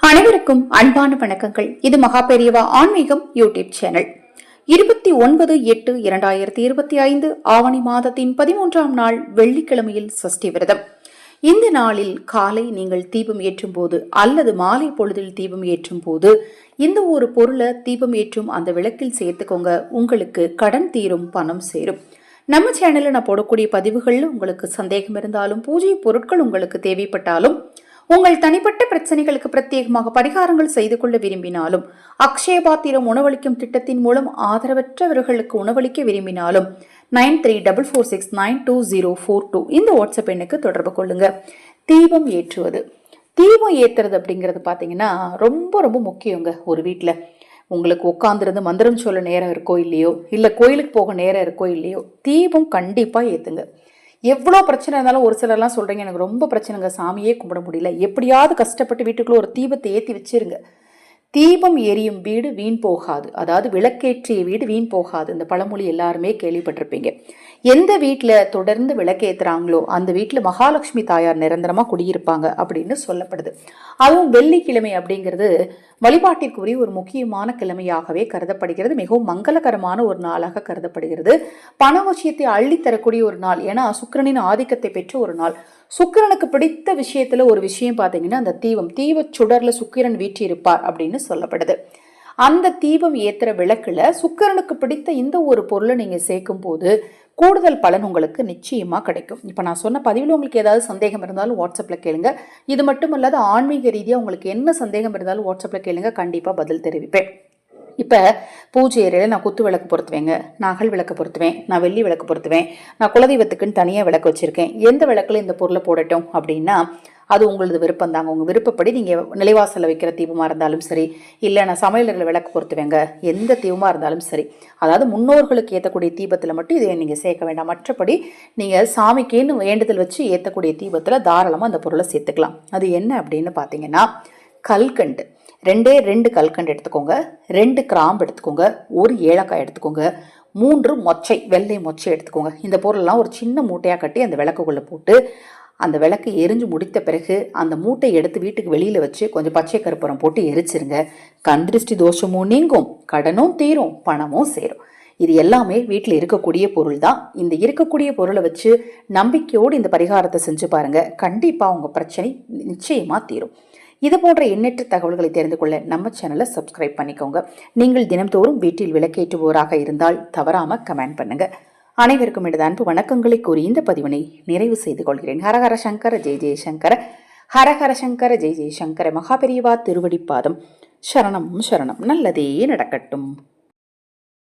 அனைவருக்கும் அன்பான வணக்கங்கள். இது மகாபெரியவா ஆன்மீகம் யூடியூப் சேனல். 29/8/2025 ஆவணி மாதத்தின் 13ஆம் நாள் வெள்ளிக்கிழமையில் சஷ்டி விரதம். இந்த நாளில் காலை நீங்கள் தீபம் ஏற்றும் போது அல்லது மாலை பொழுதில் தீபம் ஏற்றும் போது இந்த ஒரு பொருளை தீபம் ஏற்றும் அந்த விளக்கில் சேர்த்துக்கோங்க. உங்களுக்கு கடன் தீரும், பணம் சேரும். நம்ம சேனல்ல நான் போடக்கூடிய பதிவுகள்ல உங்களுக்கு சந்தேகம் இருந்தாலும், பூஜை பொருட்கள் உங்களுக்கு தேவைப்பட்டாலும், உங்கள் தனிப்பட்ட பிரச்சனைகளுக்கு பிரத்யேகமாக பரிகாரங்கள் செய்து கொள்ள விரும்பினாலும், அக்ஷய பாத்திரம் உணவளிக்கும் திட்டத்தின் மூலம் ஆதரவற்றவர்களுக்கு உணவளிக்க விரும்பினாலும் 9344692042 இந்த வாட்ஸ்அப் எண்ணுக்கு தொடர்பு கொள்ளுங்க. தீபம் ஏற்றுவது, தீபம் ஏற்றுறது அப்படிங்கிறது பார்த்தீங்கன்னா ரொம்ப ரொம்ப முக்கியங்க. ஒரு வீட்டில் உங்களுக்கு உட்காந்துருந்து மந்திரம் சொல்ல நேரம் இருக்கோ இல்லையோ, இல்லை கோயிலுக்கு போக நேரம் இருக்கோ இல்லையோ, தீபம் கண்டிப்பாக ஏற்றுங்க. எவ்வளோ பிரச்சனை இருந்தாலும் ஒரு சிலர்லாம் சொல்கிறீங்க, எனக்கு ரொம்ப பிரச்சனைங்க, சாமியே கும்பிட முடியல, எப்படியாவது கஷ்டப்பட்டு வீட்டுக்குள்ளே ஒரு தீபத்தை ஏற்றி வச்சிருங்க. தீபம் எரியும் வீடு வீண் போகாது, அதாவது விளக்கேற்றிய வீடு வீண் போகாது. இந்த பழமொழி எல்லாருமே கேள்விப்பட்டிருப்பீங்க. எந்த வீட்டில் தொடர்ந்து விளக்கேற்றுறாங்களோ அந்த வீட்டில் மகாலட்சுமி தாயார் நிரந்தரமாக குடியிருப்பாங்க அப்படின்னு சொல்லப்படுது. அதுவும் வெள்ளிக்கிழமை அப்படிங்கிறது வழிபாட்டிற்குரிய ஒரு முக்கியமான கிழமையாகவே கருதப்படுகிறது. மிகவும் மங்களகரமான ஒரு நாளாக கருதப்படுகிறது. பண விஷயத்தை அள்ளித்தரக்கூடிய ஒரு நாள். ஏன்னா சுக்கிரனின் ஆதிக்கத்தை பெற்ற ஒரு நாள். சுக்கிரனுக்கு பிடித்த விஷயத்துல ஒரு விஷயம் பார்த்தீங்கன்னா, அந்த தீப சுடர்ல சுக்கிரன் வீற்றிருப்பார் அப்படின்னு சொல்லப்படுது. அந்த தீபம் ஏத்துற விளக்குல சுக்கிரனுக்கு பிடித்த இந்த ஒரு பொருளை நீங்க சேர்க்கும் போது கூடுதல் பலன் உங்களுக்கு நிச்சயமா கிடைக்கும். இப்ப நான் சொன்ன பதிவில் உங்களுக்கு ஏதாவது சந்தேகம் இருந்தாலும் வாட்ஸ்அப்ல கேளுங்க. இது மட்டும் இல்லாத ஆன்மீக ரீதியா உங்களுக்கு என்ன சந்தேகம் இருந்தாலும் வாட்ஸ்அப்ல கேளுங்க, கண்டிப்பா பதில் தெரிவிப்பேன். இப்போ பூஜை அறையில் நான் குத்து விளக்கு பொருத்துவேங்க, நான் அகல் விளக்கு பொருத்துவேன், நான் வெள்ளி விளக்கு பொருத்துவேன், நான் குலதெய்வத்துக்குன்னு தனியாக விளக்கு வச்சுருக்கேன். எந்த விளக்கில் இந்த பொருளை போடட்டும் அப்படின்னா அது உங்களது விருப்பம் தாங்க. உங்கள் விருப்பப்படி நீங்கள் நிலைவாசலில் வைக்கிற தீபமாக இருந்தாலும் சரி, இல்லை நான் சமையலறையில் விளக்கு பொருத்துவேங்க, எந்த தீபமாக இருந்தாலும் சரி. அதாவது முன்னோர்களுக்கு ஏற்றக்கூடிய தீபத்தில் மட்டும் இதை நீங்கள் சேர்க்க வேண்டாம். மற்றபடி நீங்கள் சாமிக்குன்னு வேண்டுதல் வச்சு ஏற்றக்கூடிய தீபத்தில் தாராளமாக அந்த பொருளை சேர்த்துக்கலாம். அது என்ன அப்படின்னு பார்த்தீங்கன்னா, கல்கண்டு. 2 கல்கண்டு எடுத்துக்கோங்க, 2 கிராம்பு எடுத்துக்கோங்க, 1 ஏலக்காய் எடுத்துக்கோங்க, 3 மொச்சை, வெள்ளை மொச்சை எடுத்துக்கோங்க. இந்த பொருளெல்லாம் ஒரு சின்ன மூட்டையாக கட்டி அந்த விளக்குக்குள்ளே போட்டு அந்த விளக்கு எரிஞ்சு முடித்த பிறகு அந்த மூட்டை எடுத்து வீட்டுக்கு வெளியில் வச்சு கொஞ்சம் பச்சை கற்பூரம் போட்டு எரிச்சிருங்க. கண்திருஷ்டி தோஷமும் நீங்கும், கடனும் தீரும், பணமும் சேரும். இது எல்லாமே வீட்டில் இருக்கக்கூடிய பொருள் தான். இந்த இருக்கக்கூடிய பொருளை வச்சு நம்பிக்கையோடு இந்த பரிகாரத்தை செஞ்சு பாருங்க. கண்டிப்பாக உங்கள் பிரச்சனை நிச்சயமாக தீரும். இது போன்ற எண்ணற்ற தகவல்களை தெரிந்து கொள்ள நம்ம சேனலை சப்ஸ்கிரைப் பண்ணிக்கோங்க. நீங்கள் தினம்தோறும் வீட்டில் விளக்கேற்றுவோராக இருந்தால் தவறாம கமெண்ட் பண்ணுங்க. அனைவருக்கும் எனது அன்பு வணக்கங்களை கூறி இந்த பதிவினை நிறைவு செய்து கொள்கிறேன். ஹரஹர சங்கர ஜெய ஜெயசங்கர, ஹரஹர சங்கர ஜெய ஜெயசங்கர. மகாபெரியவா திருவடிப்பாதம் சரணம் சரணம். நல்லதே நடக்கட்டும்.